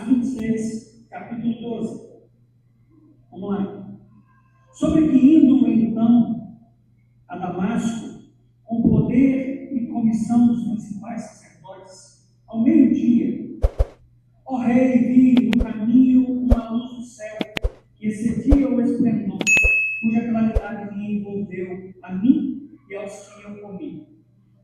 26, capítulo 12. Vamos lá. Sobre que indo então a Damasco, com poder e comissão dos principais sacerdotes, ao meio-dia, ó rei, vi no caminho uma luz do céu, que excedia o esplendor, cuja claridade me envolveu a mim e aos que iam comigo.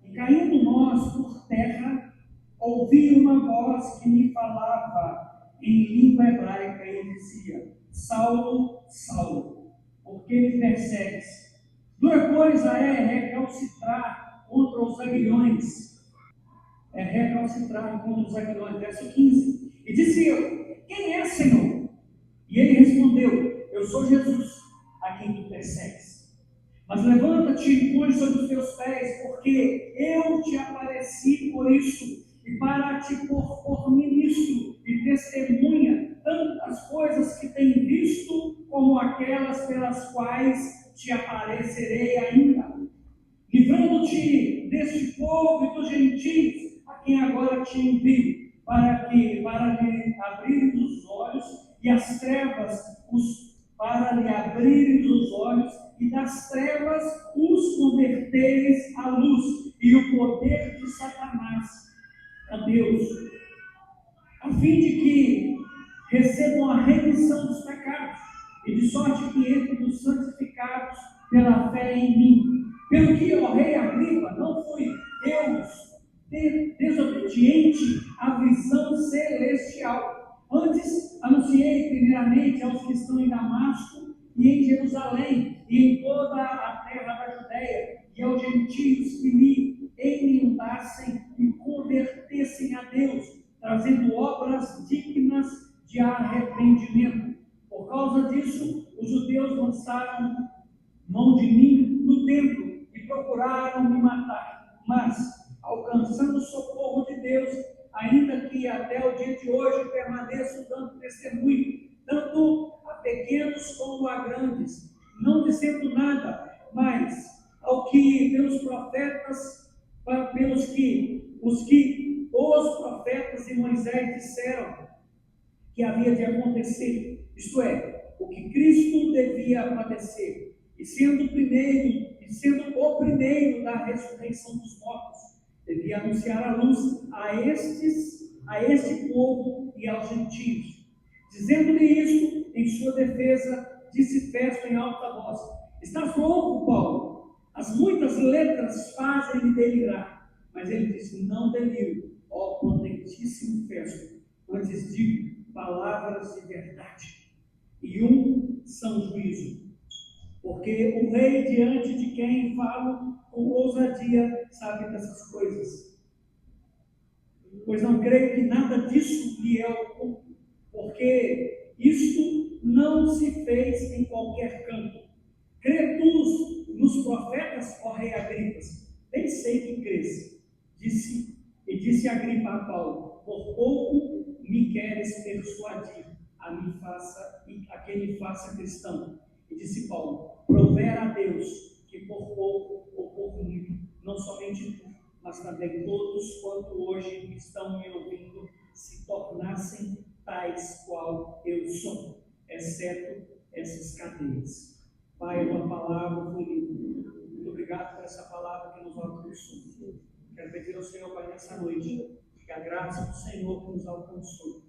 E caindo nós por terra, ouvi uma voz que me falava em língua hebraica e dizia: Saulo, Saulo, por que me persegues? Dura coisa é recalcitrar contra os aguilhões. Verso 15. E disse eu: quem é, Senhor? E ele respondeu: eu sou Jesus, a quem tu persegues. Mas levanta-te e põe sobre os teus pés, porque eu te apareci por isso, e para te pôr por ministro e testemunha tantas coisas que tem visto, como aquelas pelas quais te aparecerei ainda, livrando-te deste povo e dos gentios, a quem agora te envio, para lhe abrir os olhos e as trevas para lhe abrir os olhos e das trevas os converteres à luz, e o poder de Satanás a Deus, a fim de que recebam a remissão dos pecados, e de sorte que entrem os santificados pela fé em mim. Pelo que, ó rei Agripa, não fui eu desobediente à visão celestial. Antes anunciei primeiramente aos que estão em Damasco e em Jerusalém e em toda a terra da Judéia e aos gentios que me emendassem e convertessem a Deus, trazendo obras dignas de arrependimento. Por causa disso, os judeus lançaram mão de mim no templo e procuraram me matar, mas, alcançando o socorro de Deus, ainda que até o dia de hoje permaneço dando testemunho, tanto a pequenos como a grandes, não dizendo nada, mas ao que pelos profetas, os profetas e Moisés disseram que havia de acontecer, isto é, o que Cristo devia padecer, e sendo o primeiro da ressurreição dos mortos, devia anunciar a luz a este povo e aos gentios. Dizendo-lhe isto, em sua defesa, disse Festo em alta voz: estás louco, Paulo? As muitas letras fazem-me delirar. Mas ele disse: não deliro, ó potentíssimo Festo, antes digo palavras de verdade e são juízo. Porque o rei, diante de quem falo com ousadia, sabe dessas coisas. Pois não creio que nada disso lhe é oculto, porque isto não se fez em qualquer canto. Crê tu nos profetas, ó rei Agripas? Bem sei que crês. Disse Agripa a Paulo: por pouco me queres persuadir, a quem me faça cristão. E disse Paulo: provera a Deus que por pouco ou por muito, não somente tu, mas também todos quanto hoje estão me ouvindo, se tornassem tais qual eu sou, exceto essas cadeias. Pai, uma palavra foi lida. Muito obrigado por essa palavra que nos alcançou. Quero pedir ao Senhor, Pai, nessa noite, que a graça do Senhor que nos alcançou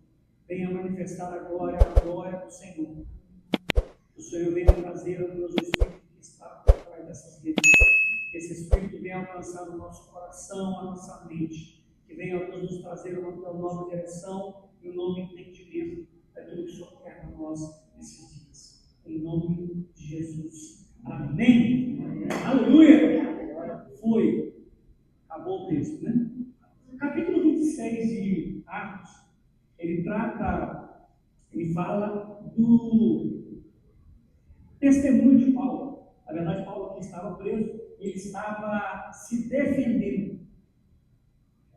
venha manifestar a glória do Senhor. O Senhor venha trazer a Deus o Espírito que está por trás dessas vidas. Que esse Espírito venha alcançar o nosso coração, a nossa mente. Que venha, Deus, nos trazer uma nova direção e um novo entendimento daquilo que o Senhor quer para nós nesses dias. Em nome de Jesus. Amém. Aleluia. Foi. Acabou o texto, né? No capítulo 26 de Atos, ele fala do testemunho de Paulo. Na verdade, Paulo aqui estava preso e ele estava se defendendo.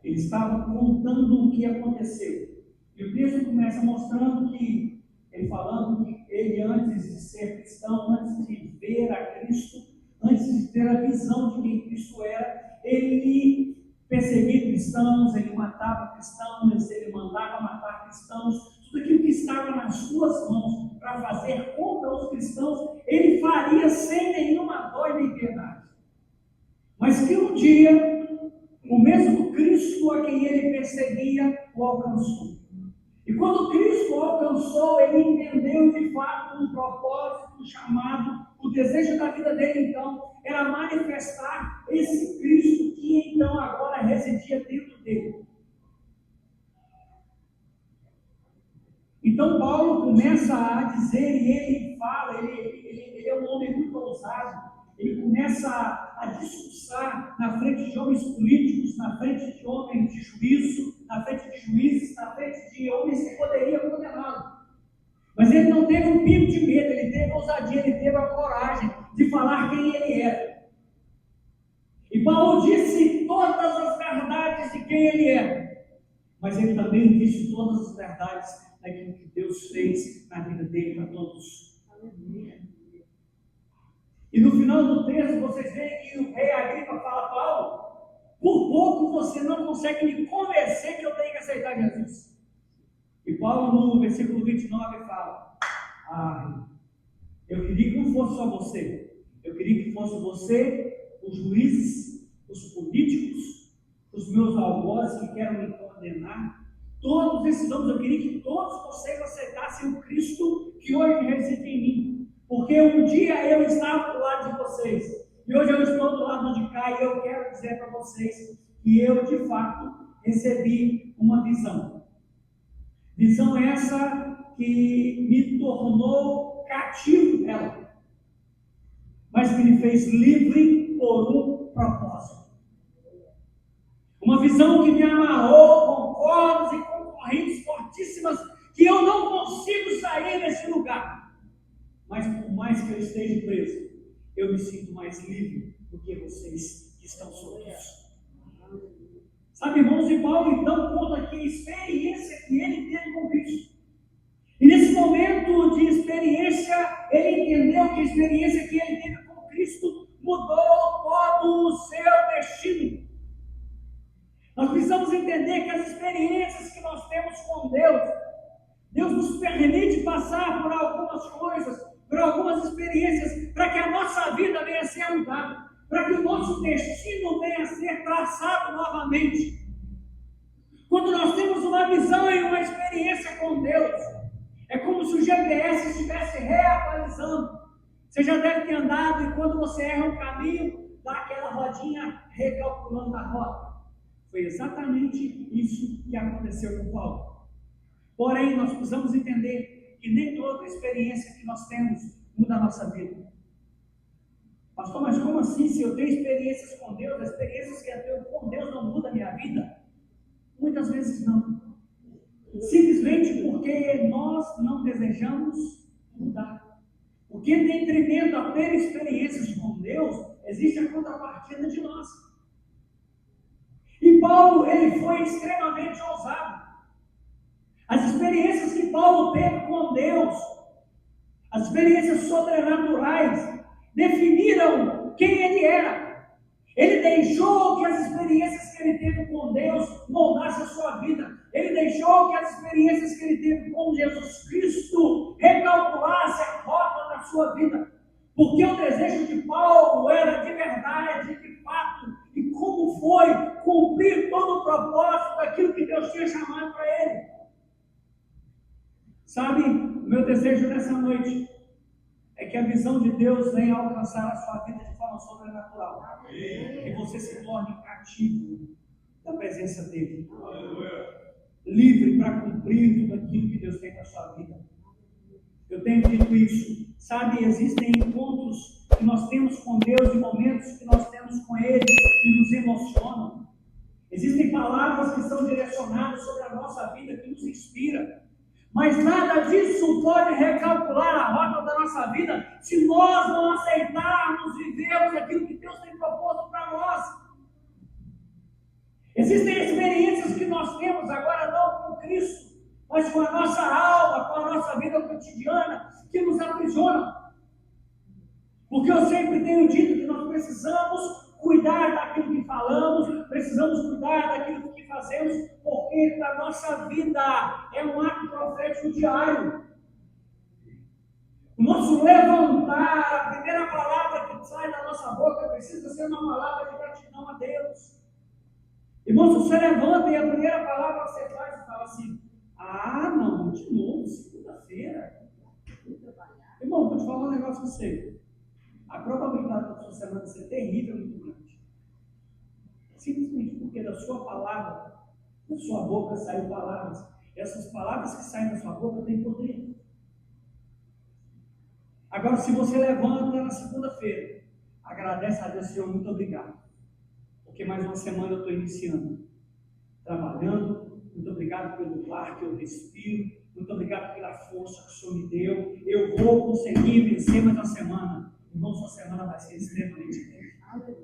Ele estava contando o que aconteceu. E o texto começa mostrando que, ele falando que ele, antes de ser cristão, antes de ver a Cristo, antes de ter a visão de quem Cristo era, ele perseguia cristãos, ele matava cristãos, ele mandava matar cristãos. Tudo estava nas suas mãos para fazer contra os cristãos, ele faria sem nenhuma dó nem piedade. Mas que um dia, o mesmo Cristo a quem ele perseguia, o alcançou. E quando Cristo o alcançou, ele entendeu de fato um propósito, um chamado, o desejo da vida dele então era manifestar esse Cristo que então agora residia dentro dele. Então Paulo começa a dizer, e ele fala, ele é um homem muito ousado, ele começa a discursar na frente de homens políticos, na frente de homens de juízo, na frente de juízes, na frente de homens que poderiam condená-lo. Mas ele não teve um pingo de medo, ele teve a ousadia, ele teve a coragem de falar quem ele era. E Paulo disse todas as verdades de quem ele era, mas ele também disse todas as verdades daquilo que Deus fez na vida dele para todos. E no final do texto vocês veem que o rei Agripa fala: Paulo, por pouco você não consegue me convencer que eu tenho que aceitar Jesus. E Paulo no versículo 29 fala: eu queria que não fosse só você, eu queria que fosse você, os juízes, os políticos, os meus algozes que querem me condenar. Todos esses homens, eu queria que todos vocês aceitassem o Cristo que hoje reside em mim. Porque um dia eu estava do lado de vocês, e hoje eu estou do lado de cá, e eu quero dizer para vocês que eu, de fato, recebi uma visão. Visão essa que me tornou cativo dela, mas que me fez livre por um propósito. Uma visão que me amarrou com cordas e com correntes fortíssimas, que eu não consigo sair desse lugar. Mas por mais que eu esteja preso, eu me sinto mais livre do que vocês que estão soltos. Sabe, irmãos, e Paulo então conta aqui a experiência que ele teve com Cristo. E nesse momento de experiência, ele entendeu que a experiência que ele teve com Cristo mudou todo o seu destino. Nós precisamos entender que as experiências que nós temos com Deus, Deus nos permite passar por algumas coisas, por algumas experiências, para que a nossa vida venha a ser mudada, para que o nosso destino venha a ser traçado novamente. Quando nós temos uma visão e uma experiência com Deus, é como se o GPS estivesse reatualizando. Você já deve ter andado e quando você erra um caminho, dá aquela rodinha recalculando a rota. Foi exatamente isso que aconteceu com Paulo. Porém, nós precisamos entender que nem toda experiência que nós temos muda a nossa vida. Pastor, mas como assim? Se eu tenho experiências com Deus, as experiências que eu tenho com Deus não mudam a minha vida? Muitas vezes não. Simplesmente porque nós não desejamos mudar. Porque em detrimento a ter experiências com Deus, existe a contrapartida de nós. E Paulo, ele foi extremamente ousado. As experiências que Paulo teve com Deus, as experiências sobrenaturais, definiram quem ele era. Ele deixou que as experiências que ele teve com Deus moldassem a sua vida. Ele deixou que as experiências que ele teve com Jesus Cristo recalculassem a rota da sua vida. Porque o desejo de Paulo era de verdade, de fato, e como foi cumprir todo o propósito daquilo que Deus tinha chamado para ele. Sabe, o meu desejo nessa noite é que a visão de Deus venha alcançar a sua vida de forma sobrenatural. E você se torne cativo da presença dele. Livre para cumprir tudo aquilo que Deus tem na sua vida. Eu tenho dito isso. Sabe, existem encontros que nós temos com Deus e momentos que nós temos com Ele que nos emocionam. Existem palavras que são direcionadas sobre a nossa vida, que nos inspiram. Mas nada disso pode recalcular a rota da nossa vida se nós não aceitarmos vivermos aquilo que Deus tem proposto para nós. Existem experiências que nós temos agora não com Cristo, mas com a nossa alma, com a nossa vida cotidiana, que nos aprisionam. Porque eu sempre tenho dito que nós precisamos cuidar daquilo que falamos, precisamos cuidar daquilo que fazemos, porque a nossa vida é um ato profético diário. O nosso levantar, a primeira palavra que sai da nossa boca precisa ser uma palavra de gratidão a Deus. Irmão, se você levanta e a primeira palavra que você faz, você fala assim: ah, não, de novo, segunda-feira. Irmão, vou te falar um negócio para você. A probabilidade da sua semana ser terrível é muito grande. Simplesmente porque da sua palavra, da sua boca saem palavras. Essas palavras que saem da sua boca têm poder. Agora, se você levanta na segunda-feira, agradece a Deus, Senhor, muito obrigado. Porque mais uma semana eu estou iniciando, trabalhando. Muito obrigado pelo ar que eu respiro. Muito obrigado pela força que o Senhor me deu. Eu vou conseguir vencer mais uma semana. Irmão, sua semana vai ser extremamente grande.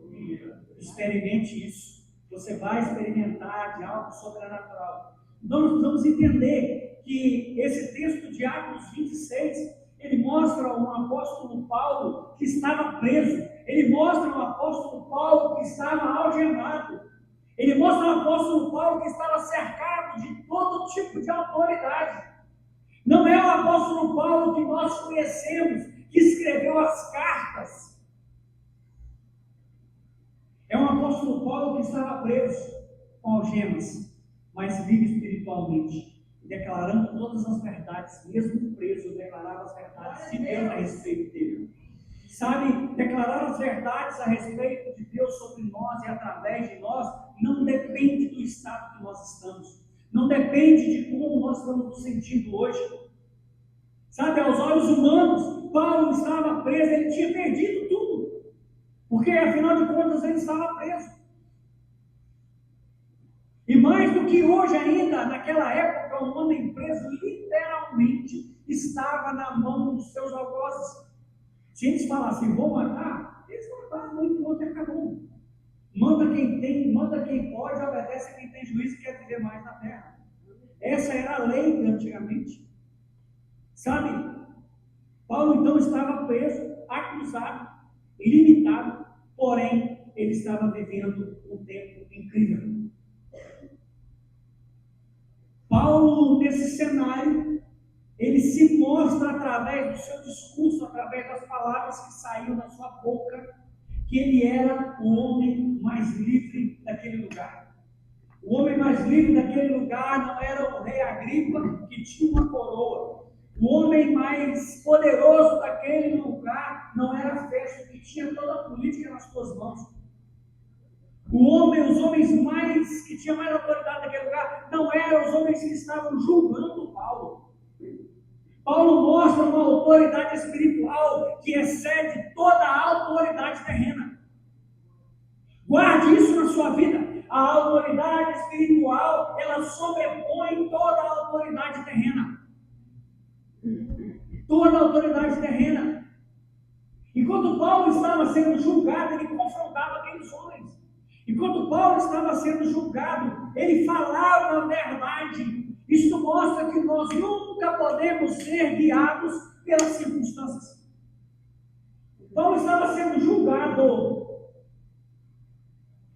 Experimente isso. Você vai experimentar de algo sobrenatural. Então, nós precisamos entender que esse texto de Atos 26, ele mostra um apóstolo Paulo que estava preso. Ele mostra um apóstolo Paulo que estava algemado. Ele mostra um apóstolo Paulo que estava cercado de todo tipo de autoridade. Não é o apóstolo Paulo que nós conhecemos, que escreveu as cartas. É um apóstolo Paulo que estava preso com algemas, mas vive espiritualmente, declarando todas as verdades, mesmo preso, declarava as verdades de Deus a respeito dele. Sabe, declarar as verdades a respeito de Deus sobre nós e através de nós não depende do estado que nós estamos, não depende de como nós estamos nos sentindo hoje. Sabe, aos olhos humanos, Paulo estava preso, ele tinha perdido tudo, porque afinal de contas ele estava preso. E mais do que hoje ainda, naquela época, um homem preso literalmente estava na mão dos seus algozes. Se eles falassem, vou matar, eles mataram, não importa, acabou. Manda quem tem, manda quem pode, obedece quem tem juízo e quer viver mais na terra. Essa era a lei de antigamente. Sabe? Paulo então estava preso, acusado, limitado, porém ele estava vivendo um tempo incrível. Paulo, nesse cenário, ele se mostra através do seu discurso, através das palavras que saíram da sua boca, que ele era o homem mais livre daquele lugar. O homem mais livre daquele lugar não era o rei Agripa, que tinha uma coroa. O homem mais poderoso daquele lugar não era Festo, que tinha toda a política nas suas mãos. Os homens que tinham mais autoridade naquele lugar não eram os homens que estavam julgando Paulo. Paulo mostra uma autoridade espiritual que excede toda a autoridade terrena. Guarde isso na sua vida. A autoridade espiritual, ela sobrepõe toda a autoridade terrena. Toda a autoridade terrena. Enquanto Paulo estava sendo julgado, ele confrontava aqueles homens. Enquanto Paulo estava sendo julgado, ele falava a verdade. Isto mostra que nós nunca podemos ser guiados pelas circunstâncias. Paulo estava sendo julgado.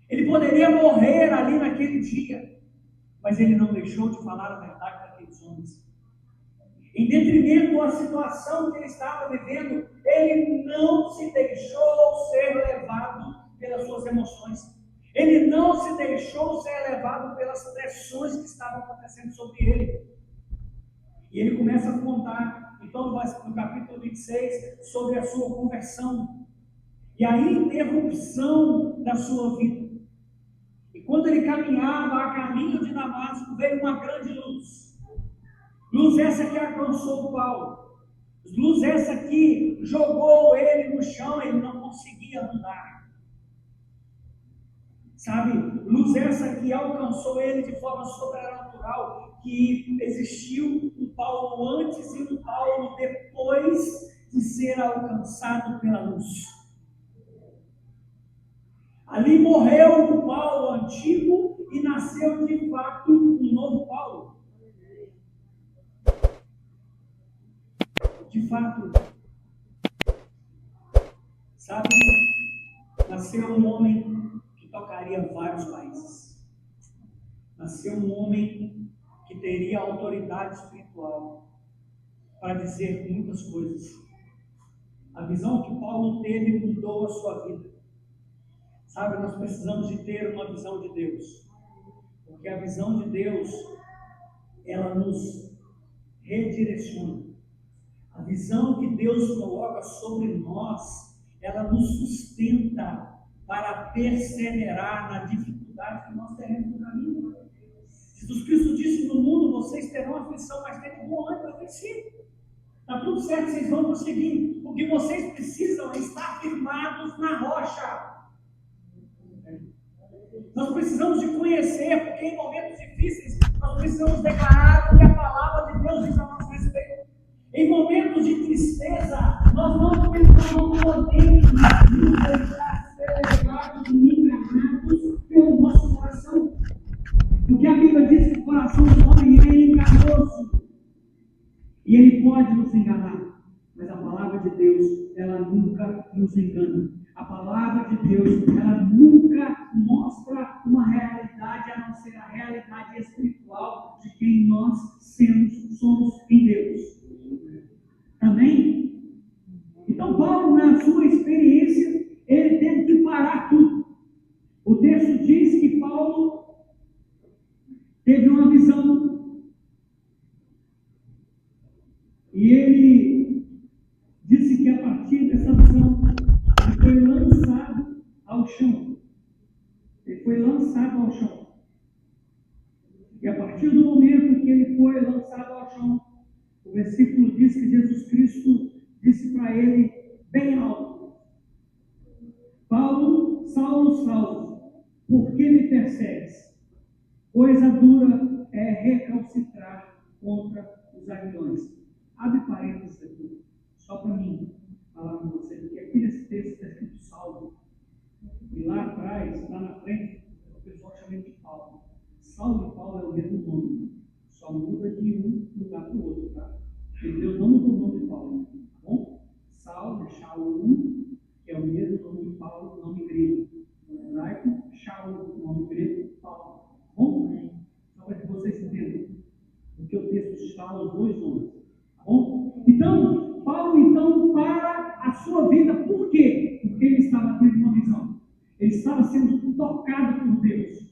Ele poderia morrer ali naquele dia, mas ele não deixou de falar a verdade para aqueles homens. Em detrimento da situação que ele estava vivendo, ele não se deixou ser levado pelas suas emoções. Ele não se deixou ser levado pelas pressões que estavam acontecendo sobre ele. E ele começa a contar, então, no capítulo 26, sobre a sua conversão e a interrupção da sua vida. E quando ele caminhava a caminho de Damasco, veio uma grande luz. Luz essa que alcançou Paulo. Luz essa que jogou ele no chão, ele não conseguia andar. Sabe, luz essa que alcançou ele de forma sobrenatural, que existiu um Paulo antes e um Paulo depois de ser alcançado pela luz. Ali morreu o Paulo antigo e nasceu de fato um novo Paulo. De fato, sabe, nasceu um homem conquistaria vários países. Nasceu um homem que teria autoridade espiritual para dizer muitas coisas. A visão que Paulo teve mudou a sua vida. Sabe, nós precisamos de ter uma visão de Deus. Porque a visão de Deus, ela nos redireciona. A visão que Deus coloca sobre nós, ela nos sustenta para perseverar na dificuldade que nós teremos no caminho. Jesus Cristo disse: no mundo vocês terão aflição, mas tem bom ânimo, eu venci. Está tudo certo, vocês vão conseguir. O que vocês precisam é estar firmados na rocha. Nós precisamos de conhecer, porque em momentos difíceis nós precisamos declarar o que a palavra de Deus diz a nosso respeito. Em momentos de tristeza, nós não podemos nos deixar ser levados e enganados pelo nosso coração. Porque a Bíblia diz que o coração do homem é enganoso. E ele pode nos enganar. Mas a palavra de Deus, ela nunca nos engana. A palavra de Deus, ela nunca mostra uma realidade a não ser a realidade espiritual de quem nós somos em Deus. Amém? Então, Paulo, na sua experiência, ele teve que parar tudo. O texto diz que Paulo teve uma visão e ele disse que a partir dessa visão ele foi lançado ao chão. Ele foi lançado ao chão. E a partir do momento que ele foi lançado ao chão, o versículo diz que Jesus Cristo disse para ele bem alto: Paulo, Saulo, Saulo, por que me persegues? Coisa dura é recalcitrar contra os aguilhões. Abre parênteses aqui, só para mim falar com você, porque aqui nesse texto está escrito Saulo. E lá atrás, lá na frente, o pessoal chama ele de Paulo. Saulo e Paulo é o mesmo nome, só muda de um lugar para o outro, tá? E Deus não mudou o nome de Paulo, tá bom? Saulo é Shaul, que é o mesmo nome de Paulo, nome grego. No hebraico, Shaul, nome grego, Paulo. Tá bom? Só para que vocês entendam. Porque o texto fala os dois nomes. Tá bom? Então, Paulo para a sua vida. Por quê? Porque ele estava tendo uma visão. Ele estava sendo tocado por Deus.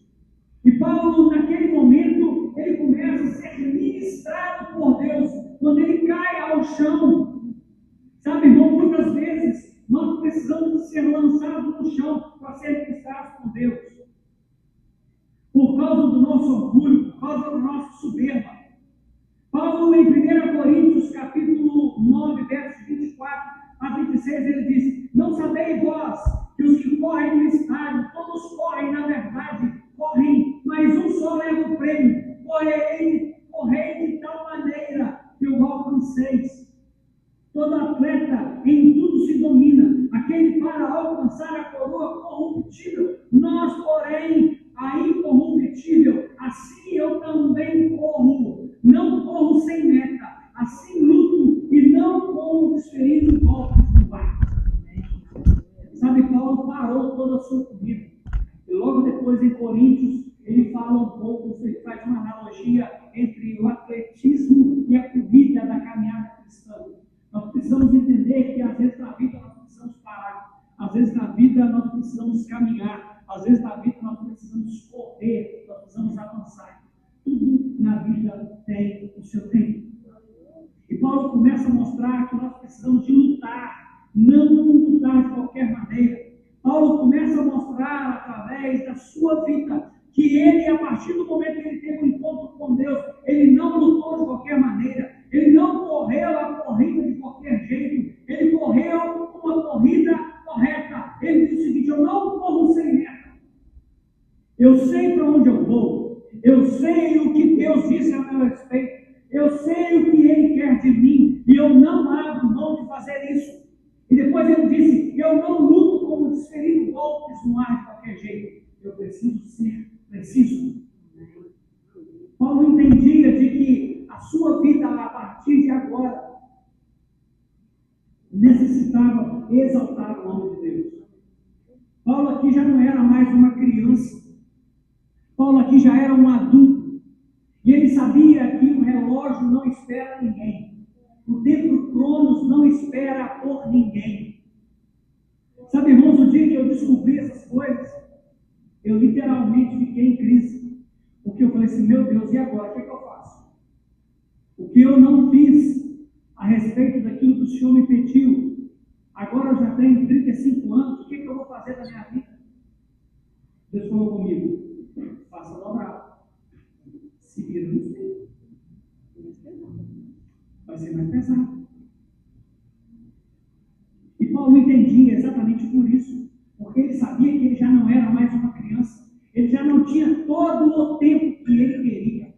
E Paulo, naquele momento, ele começa a ser ministrado por Deus. Quando ele cai ao chão. Sabe, irmão, muitas vezes nós precisamos ser lançados no chão para ser ministrados por Deus. Por causa do nosso orgulho, por causa da nossa soberba. Paulo, em 1 Coríntios, capítulo 9, versos 24 a 26, ele diz: não sabeis vós que os que correm no estádio, todos correm, na verdade, correm, mas um só leva o prêmio. Correi de tal maneira que o alcanceis. Todo atleta em tudo se domina, aquele para alcançar a coroa corruptível. Nós, porém, a incorruptível. Assim eu também corro, não corro sem meta, assim luto e não corro desferindo golpes no ar. Sabe, Paulo parou toda a sua corrida. E logo depois, em Coríntios, ele fala um pouco, ele faz uma analogia entre o atletismo e a corrida da caminhada cristã. Nós precisamos entender que às vezes na vida nós precisamos parar, às vezes na vida nós precisamos caminhar, às vezes na vida nós precisamos correr, nós precisamos avançar. Tudo na vida tem o seu tempo. E Paulo começa a mostrar que nós precisamos de lutar, não lutar de qualquer maneira. Paulo começa a mostrar através da sua vida que ele, a partir do momento que ele teve um encontro com Deus, ele não lutou de qualquer maneira, ele não correu a corrida de qualquer jeito, ele correu uma corrida correta. Ele disse o seguinte: eu não corro sem meta, eu sei para onde eu vou, eu sei o que Deus disse a meu respeito, eu sei o que Ele quer de mim, e eu não abro mão de fazer isso. E depois ele disse: eu não luto como desferindo golpes no ar de qualquer jeito, eu preciso ser preciso. Paulo entendia de que a sua vida, a partir de agora, necessitava exaltar o nome de Deus. Paulo aqui já não era mais uma criança. Paulo aqui já era um adulto. E ele sabia que o relógio não espera ninguém. O tempo Cronos não espera por ninguém. Sabe, irmãos, o dia que eu descobri essas coisas, eu literalmente fiquei em crise. Porque eu falei assim, meu Deus, e agora? O que é que eu faço? O que eu não fiz a respeito daquilo que o Senhor me pediu, agora eu já tenho 35 anos, o que é que eu vou fazer da minha vida? Deus falou comigo, faça dobrado. Se vira no espelho. Vai ser mais pesado. E Paulo entendia exatamente por isso, porque ele sabia que ele já não era mais uma criança, ele já não tinha todo o tempo que ele queria.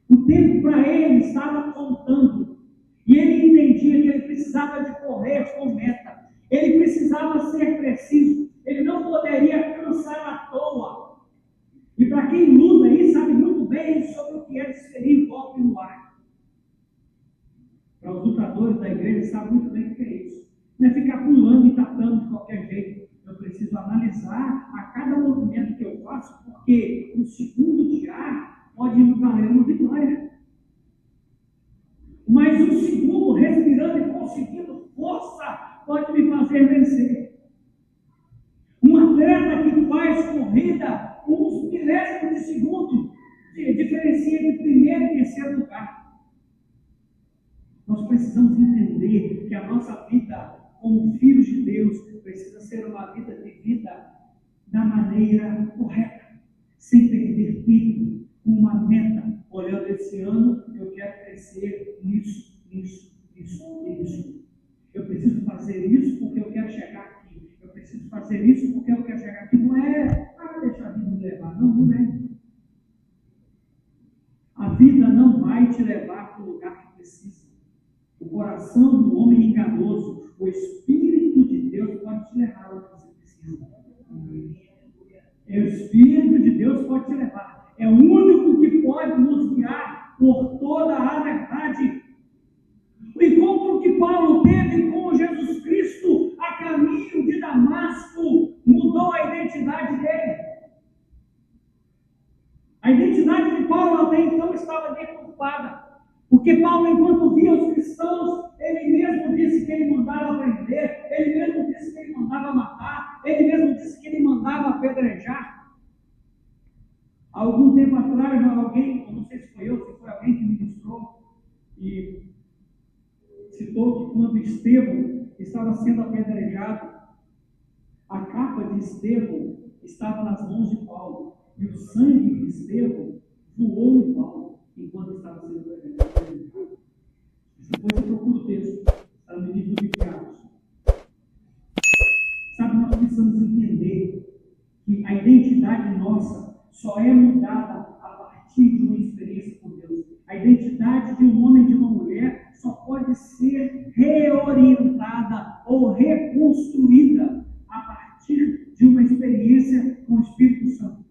O tempo para ele estava contando, e ele entendia que ele precisava de correr com meta, ele precisava ser preciso, ele não poderia cansar à toa. E para quem luta aí, sabe muito bem sobre o que é desferir golpe no ar. Para os lutadores da igreja, sabe muito bem o que é isso. Não é ficar pulando e tapando de qualquer jeito. Eu preciso analisar a cada movimento que eu faço, porque um segundo de ar pode me valer uma vitória. Mas um segundo respirando e conseguindo força pode me fazer vencer. Um atleta que faz corrida, uns milésimos de segundo, diferencia entre primeiro e terceiro lugar. Nós precisamos entender que a nossa vida como filhos de Deus precisa ser uma vida vivida da maneira correta, sem perder tempo, com uma meta. Olhando esse ano, eu quero crescer nisso, nisso, nisso e nisso. Eu preciso fazer isso porque eu quero chegar aqui. Eu preciso fazer isso porque eu quero chegar aqui. Não é, deixa a vida me levar. Não, não é. A vida não vai te levar para o lugar que precisa. O coração do homem é enganoso. O Espírito de Deus pode te levar onde você precisa. O Espírito de Deus pode te levar. É o único que pode nos guiar por toda a verdade. O encontro que Paulo teve com Jesus Cristo a caminho de Damasco mudou a identidade dele. A identidade de Paulo até então estava deturpada. Porque Paulo, enquanto via os cristãos, ele mesmo disse que ele mandava prender, ele mesmo disse que ele mandava matar, ele mesmo disse que ele mandava apedrejar. Há algum tempo atrás, alguém, não sei se foi eu, se foi alguém que ministrou, e citou que quando Estevão estava sendo apedrejado, a capa de Estevão estava nas mãos de Paulo, e o sangue de Estevão voou em Paulo, enquanto estava sendo apedrejado. Depois você procura o texto, está no livro de Atos. Sabe, nós precisamos entender que a identidade nossa só é mudada a partir de uma experiência com Deus. A identidade de um homem e de uma mulher só pode ser reorientada ou reconstruída a partir de uma experiência com o Espírito Santo.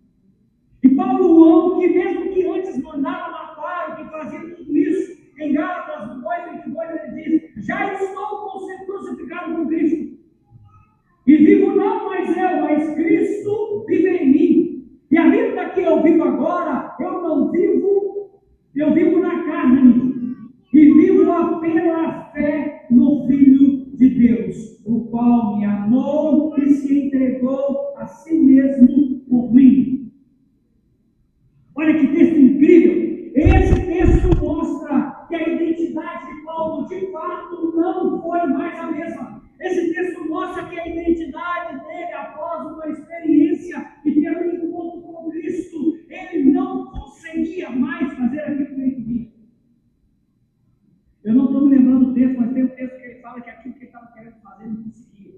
E Paulo, que mesmo que antes mandava matar, que fazia tudo isso, em Gálatas 2:22, ele diz: já estou crucificado com Cristo. E vivo não mais eu, mas Cristo vive em mim. E a vida que eu vivo agora, eu não vivo, eu vivo na carne. E vivo pela fé no Filho de Deus, o qual me amou e se entregou a si mesmo por mim. Olha que texto incrível! Esse texto mostra que a identidade de Paulo, de fato, não foi mais a mesma. Esse texto mostra que a identidade dele, após uma experiência e ter um encontro com Cristo, ele não conseguia mais fazer aquilo que ele queria. Eu não estou me lembrando do texto, mas tem um texto que ele fala que aquilo que ele estava querendo fazer, ele não conseguia.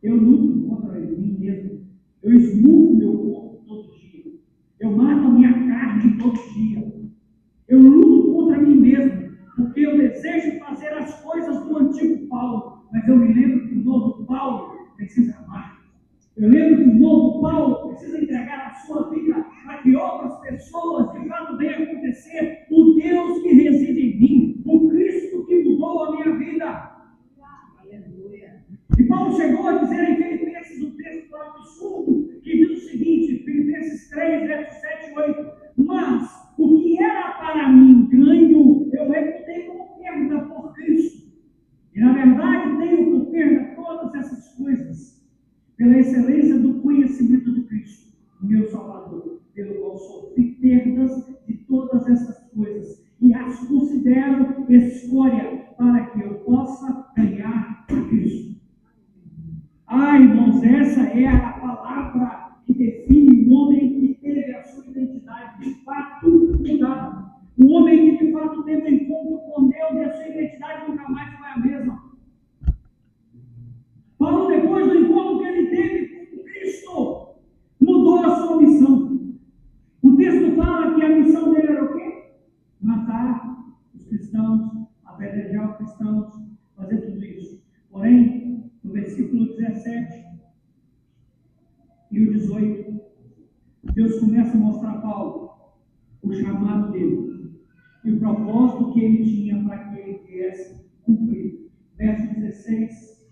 Eu luto contra mim mesmo. Eu esmurro meu corpo todo dia. Eu mato a minha carne todo dia. Eu luto contra mim mesmo, porque eu desejo fazer as coisas do antigo Paulo, mas eu me lembro que o novo Paulo precisa amar. Eu lembro que o novo Paulo precisa entregar a sua vida para que outras pessoas de fato venham acontecer. O Deus que reside em mim, o Cristo que mudou a minha vida. Aleluia. E Paulo chegou a dizer em Filipenses, um texto considero escória para que eu possa ganhar a Cristo. Irmãos, essa é a palavra que define o homem que teve a sua identidade de fato mudada. O homem que de fato teve um encontro com Deus e a sua identidade nunca mais foi a mesma. Paulo, depois do encontro que ele teve com Cristo, mudou a sua missão. O texto fala que a missão dele era o quê? Matar os cristãos, apedrejar os cristãos, fazer tudo isso. Porém, no versículo 17 e o 18, Deus começa a mostrar a Paulo o chamado dele e o propósito que ele tinha para que ele viesse cumprir. Verso 16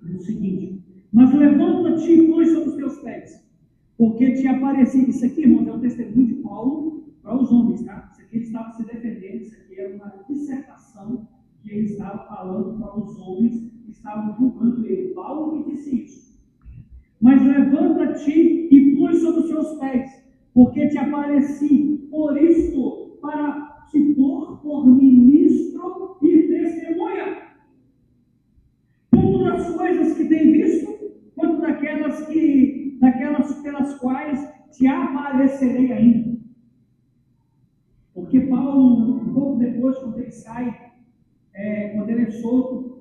diz o seguinte: mas levanta-te e põe sobre os teus pés, porque te apareci. Isso aqui, irmãos, é um testemunho de Paulo para os homens, tá? Isso aqui ele estava se defendendo, isso aqui era uma dissertação que ele estava falando para os homens que estavam julgando ele. Paulo que disse isso. Mas levanta-te e põe sobre os teus pés, porque te apareci, por isto, para te pôr por ministro e testemunha. Tanto das coisas que tem visto, quanto daquelas pelas quais te aparecerei ainda. Porque Paulo, um pouco depois, quando ele sai, quando ele é solto,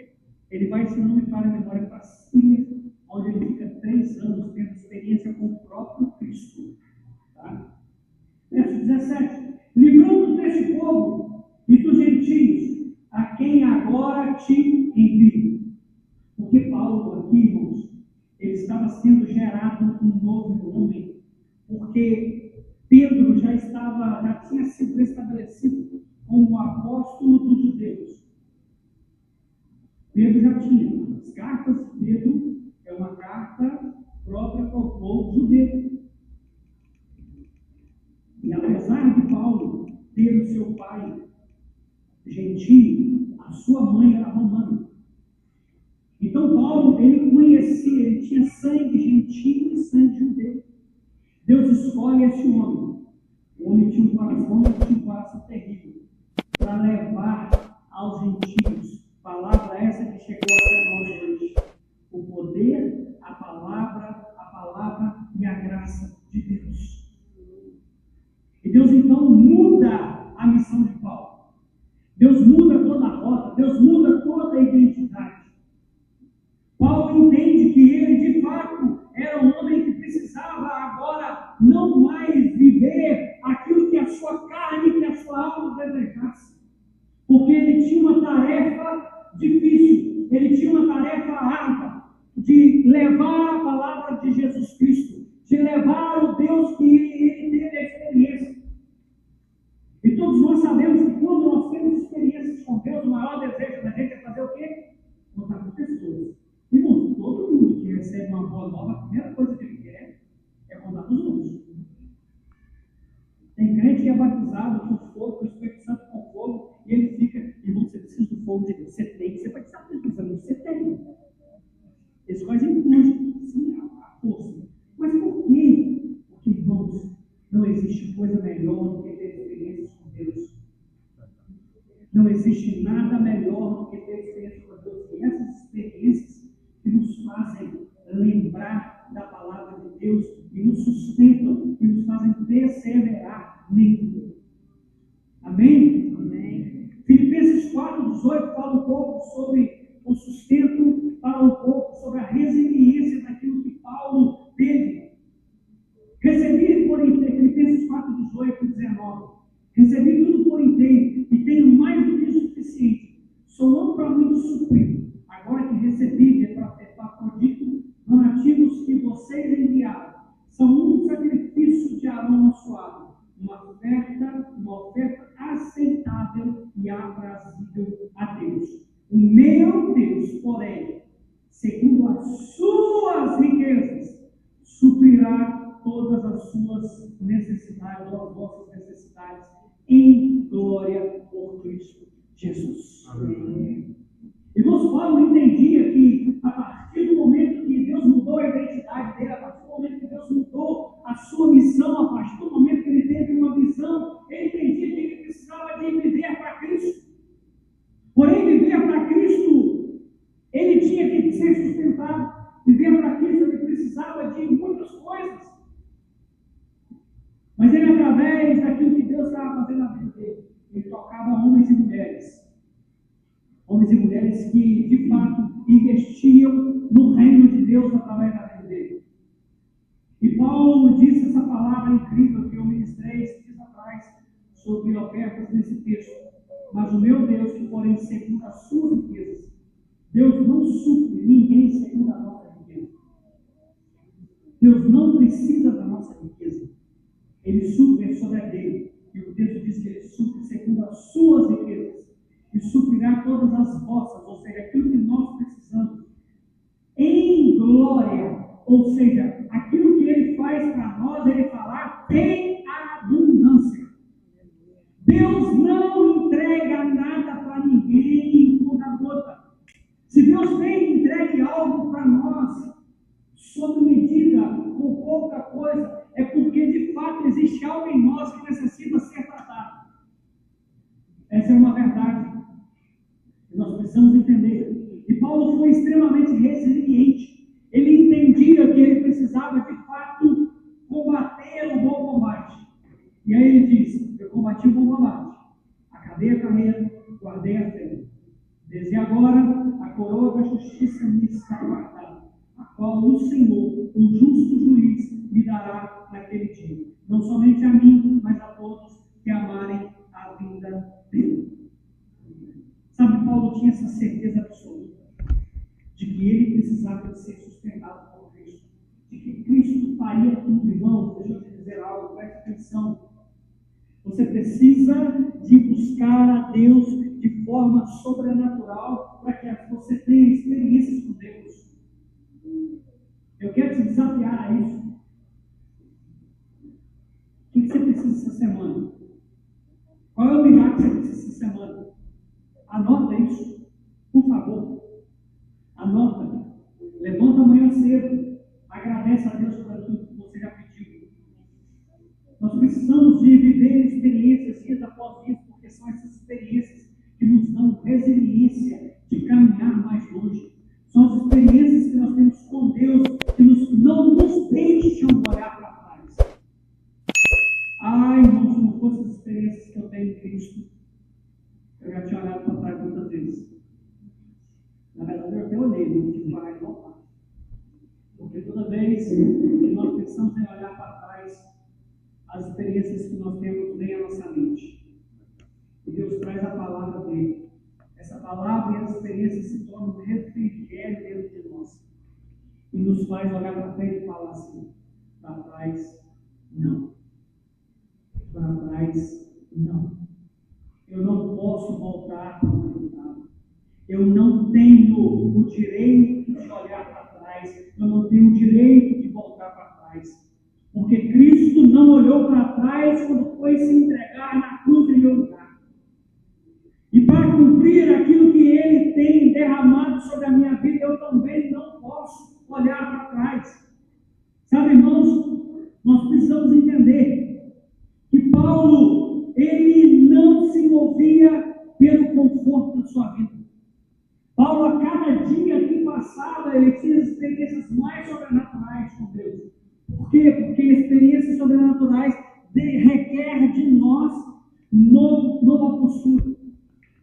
ele vai, se não me falha a memória, para a Síria, onde ele fica 3 anos tendo experiência com o próprio Cristo. Tá? Verso 17: livrando deste povo e dos gentios, a quem agora te envio. Porque Paulo aqui, irmãos, ele estava sendo gerado um novo homem, porque Pedro já tinha sido estabelecido como apóstolo dos judeus. Pedro já tinha. As cartas de Pedro é uma carta própria para o povo judeu. E apesar de Paulo ter o seu pai gentio, a sua mãe era romana. Então Paulo, ele conhecia, ele tinha sangue gentio e sangue judeu. Deus escolhe esse homem. O homem tinha um coração terrível, para levar aos gentios. Palavra essa que chegou até nós hoje. O poder, a palavra e a graça de Deus. E Deus então muda a missão de Paulo. Deus muda toda a rota, Deus muda toda a identidade. Paulo entende que ele, de fato, era um homem que precisava agora não mais viver aquilo que a sua carne, que a sua alma desejasse. Porque ele tinha uma tarefa difícil, ele tinha uma tarefa árdua de levar a palavra de Jesus Cristo, de levar o Deus que ele teve a experiência. E todos nós sabemos que quando nós temos experiências com Deus, o maior desejo da gente é fazer o quê? Contar com pessoas. Irmãos, todo mundo que recebe uma boa nova, a primeira coisa que ele quer é contar com os outros. Tem crente que é batizado com fogo, com o Espírito Santo com fogo, e ele fica, irmão, você precisa do fogo de Deus. Você tem, você pode estar pensando, você tem. Eles fazem a força. Mas por quê? Porque, irmãos, não existe coisa melhor do que ter experiências com Deus. Não existe nada melhor do que ter experiências com Deus. E essas experiências que nos fazem lembrar da palavra de Deus e nos sustentam e nos fazem perseverar nele. Amém? Amém. Filipenses 4:18 fala um pouco sobre o sustento, fala um pouco sobre a resiliência daquilo que Paulo teve. Recebi por inteiro, Filipenses 4:18 e 19. Recebi tudo por inteiro e tenho mais do que suficiente. Sou amplamente suprido. Agora que recebi de Epafrodito donativos que vocês enviaram, são um sacrifício de aroma suave, uma oferta aceitável e aprazível a Deus. O meu Deus, porém, segundo as suas riquezas, suprirá todas as suas necessidades, ou as vossas necessidades, em glória por Cristo Jesus. Amém. Irmãos, Paulo entendia que a partir do momento que Deus mudou a identidade dele, a partir do momento que Deus mudou a sua missão, a partir do momento que ele teve uma visão, ele entendia que ele precisava de viver para ele tocava homens e mulheres. Homens e mulheres que, de fato, investiam no reino de Deus através da vida dele. E Paulo disse essa palavra incrível que eu ministrei esses dias atrás sobre ofertas nesse texto. Mas o meu Deus, que porém segundo as suas riquezas, Deus não supre ninguém segundo a nossa riqueza. Deus não precisa da nossa riqueza. Ele supre sobre a dele. E o texto diz que ele supre segundo as suas riquezas. E suprirá todas as vossas, ou seja, aquilo que nós precisamos, em glória. Ou seja, aquilo que ele faz para nós, ele falar tem abundância. Deus não entrega nada para ninguém em toda gota. Se Deus tem entregue algo para nós, sob medida, com pouca coisa, é porque de fato existe algo em nós que necessita ser tratado. Essa é uma verdade que nós precisamos entender. E Paulo foi extremamente resiliente. Ele entendia que ele precisava de fato combater o bom combate. E aí ele diz: eu combati o bom combate, acabei a carreira, guardei a fé. Desde agora, a coroa da justiça me está guardada, a qual o Senhor, o justo juiz, me dará naquele dia. Não somente a mim, mas a todos que amarem a vinda dele. Sabe, Paulo tinha essa certeza absoluta de que ele precisava de ser sustentado por Cristo, de que Cristo faria tudo. Irmãos, deixa eu te dizer algo, preste atenção. Você precisa de buscar a Deus de forma sobrenatural para que você tenha experiências com Deus. Eu quero te desafiar a isso. O que você precisa essa semana? Qual é o milagre que você precisa essa semana? Anota isso, por favor. Anota. Levanta amanhã cedo. Agradece a Deus por tudo que você já pediu. Nós precisamos de viver experiências dias após dias, porque são essas experiências que nos dão resiliência de caminhar mais longe. São as experiências que nós temos com Deus que não nos deixam olhar para trás. Ai, irmão, se não fossem as experiências que eu tenho em Cristo, eu já tinha olhado para trás muitas vezes. Na verdade, eu até olhei, não tive coragem de voltar. Porque toda vez que nós pensamos em olhar para trás, as experiências que nós temos vêm à nossa mente. E Deus traz a palavra dele. Essa palavra e as experiências se tornam um refrigério dentro de nós. E nos faz olhar para frente e falar assim: para trás, não. Para trás, não. Eu não posso voltar para o meu lado. Eu não tenho o direito de olhar para trás. Eu não tenho o direito de voltar para trás. Porque Cristo não olhou para trás quando foi se entregar na cruz em meu lugar. E para cumprir aquilo que Ele tem derramado sobre a minha vida, eu também não posso olhar para trás. Sabe, irmãos, nós precisamos entender que Paulo, ele não se movia pelo conforto da sua vida. Paulo, a cada dia que passava, ele tinha experiências mais sobrenaturais com Deus. Por quê? Porque experiências sobrenaturais requer de nós nova postura.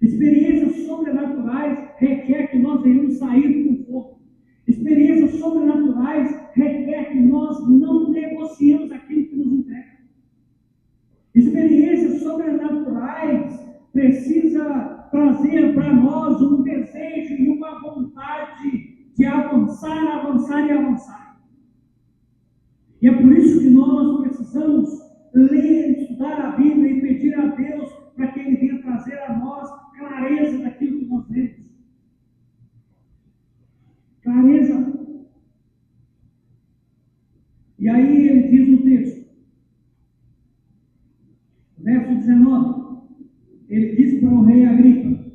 Experiências sobrenaturais requer que nós venhamos sair do conforto. Experiências sobrenaturais requer que nós não negociemos aquilo que nos entrega. Experiências sobrenaturais precisa trazer para nós um desejo e uma vontade de avançar, avançar e avançar. E é por isso que nós precisamos ler, estudar a Bíblia e pedir a Deus para que Ele venha trazer a nós clareza daquilo que nós lemos. Clareza. E aí ele diz no texto, verso 19, ele diz para o rei Agripa: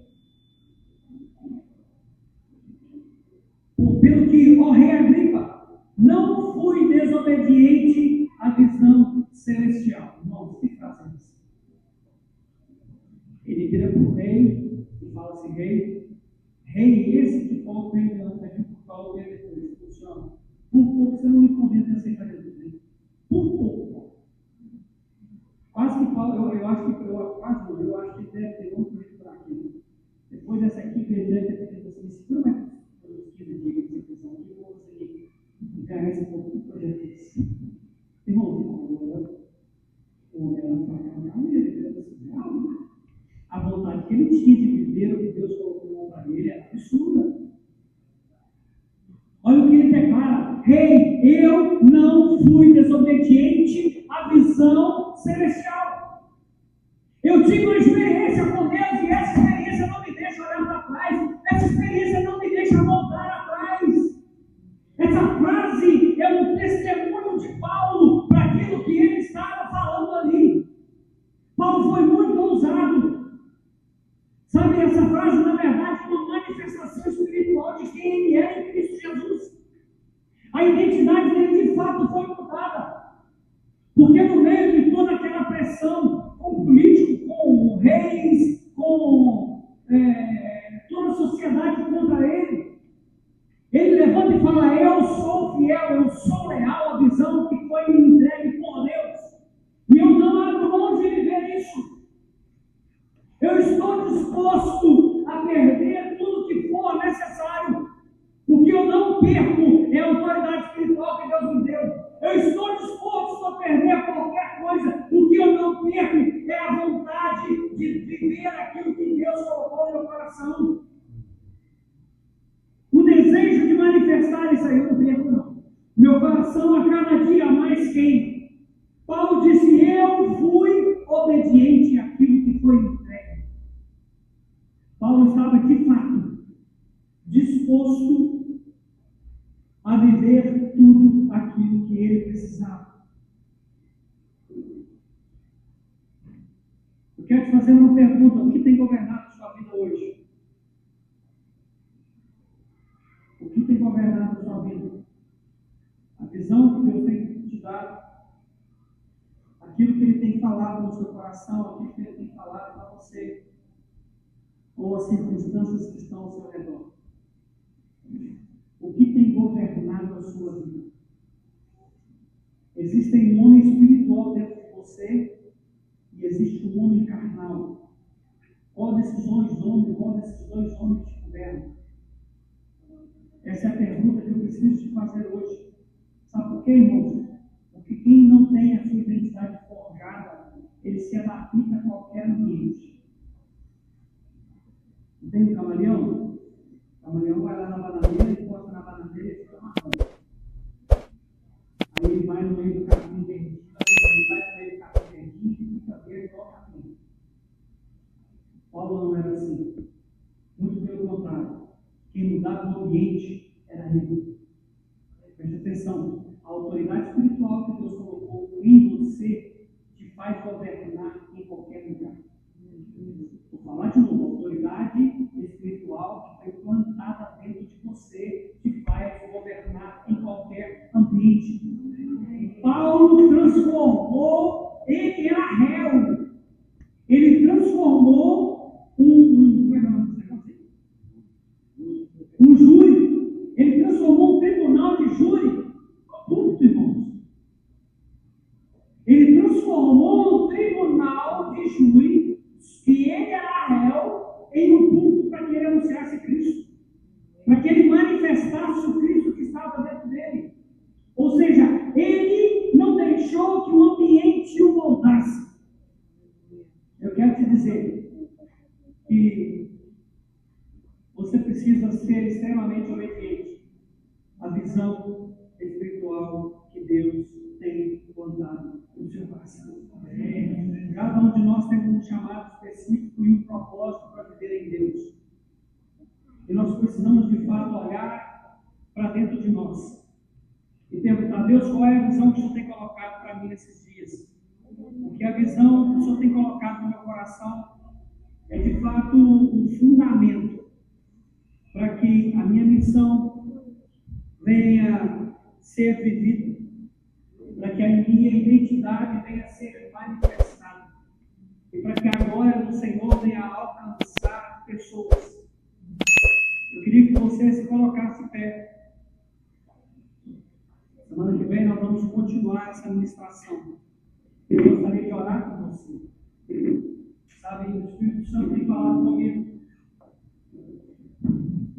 pelo que, ó rei Agripa, não fui desobediente à visão celestial. Irmãos, que frase é essa? Ele vira para o rei e fala assim: rei, esse que for o rei aqui por causa dele depois, funciona. Por pouco você não me convence a aceitar Jesus. Por pouco. Quase que Paulo, eu acho que que ele tinha de viver o que Deus colocou para ele era absurda. Olha o que ele declara: Rei, eu não fui desobediente à visão celestial. Eu tive uma experiência com Deus e essa experiência não me deixa olhar para trás. Essa experiência não me deixa voltar atrás. Essa frase é um testemunho de Paulo para aquilo que ele estava falando ali. Paulo foi muito ousado. Sabe, essa frase, na verdade, é uma manifestação espiritual de quem ele é em Cristo Jesus. A identidade dele, de fato, foi mudada. Porque no meio de toda aquela pressão, com o político, com reis, com toda a sociedade contra ele, ele levanta e fala: eu sou fiel, eu sou leal à visão que foi me entregue por Deus. E eu não abro mão de viver isso. Eu estou disposto a perder tudo que for necessário. O que eu não perco é a autoridade espiritual que Deus me deu. Eu estou disposto a perder qualquer coisa. O que eu não perco é a vontade de viver aquilo que Deus colocou no meu coração. O desejo de manifestar isso aí eu não perco, não. Meu coração a cada dia mais quente. Paulo disse: eu fui obediente àquilo que foi me entregue. Paulo estava, de fato, disposto a viver tudo aquilo que ele precisava. Eu quero te fazer uma pergunta: o que tem governado a sua vida hoje? O que tem governado a sua vida? A visão que Deus tem te dado, aquilo que Ele tem falado no seu coração, aquilo que Ele tem falado para você, ou as circunstâncias que estão ao seu redor. O que tem governado a sua vida? Existe um homem espiritual dentro de você e existe um homem carnal. Qual desses dois homens te governam? Essa é a pergunta que eu preciso te fazer hoje. Sabe por quê, irmãos? Porque quem não tem a sua identidade forjada, ele se adapta a qualquer ambiente. Entende o camaleão? O camaleão vai lá na bananeira, ele posta na bananeira e fica amarrando. Aí ele vai no meio do capim verdinho, ele vai no meio do capim verdinho e fica verde igual capim. Paulo não era assim. Muito pelo contrário. Quem mudava o ambiente era ele. Preste atenção. A autoridade espiritual que Deus colocou em você te faz governar em qualquer lugar. Vou falar de novo. A autoridade espiritual que foi plantada dentro de você te faz governar em qualquer ambiente. Paulo transformou, ele era réu. Ele transformou um júri. Ele transformou um tribunal de júri. Ponto, irmãos. Ele transformou um tribunal de júri, que ele era réu, em um ponto para que ele anunciasse Cristo. Para que ele manifestasse o Cristo que estava dentro dele. Ou seja, ele não deixou que o ambiente o moldasse. Eu quero te dizer que você precisa ser extremamente obediente à visão espiritual que Deus tem plantado no seu coração. Cada um de nós tem um chamado específico e um propósito para viver em Deus. E nós precisamos, de fato, olhar para dentro de nós e perguntar: Deus, qual é a visão que o Senhor tem colocado para mim nesses dias? Porque a visão que o Senhor tem colocado no meu coração é, de fato, um fundamento para que a minha missão venha ser vivida, para que a minha identidade venha ser manifestada e para que a glória do Senhor venha alcançar pessoas. Eu queria que você se colocasse em pé. Semana que vem nós vamos continuar essa ministração. Eu gostaria de orar com você. Sabe, o Espírito Santo tem falado comigo.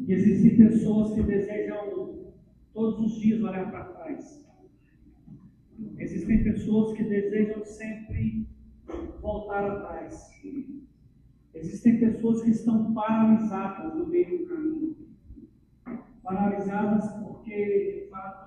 E existem pessoas que desejam todos os dias olhar para trás. Existem pessoas que desejam sempre voltar atrás. Existem pessoas que estão paralisadas no meio do caminho. Paralisadas porque, de fato,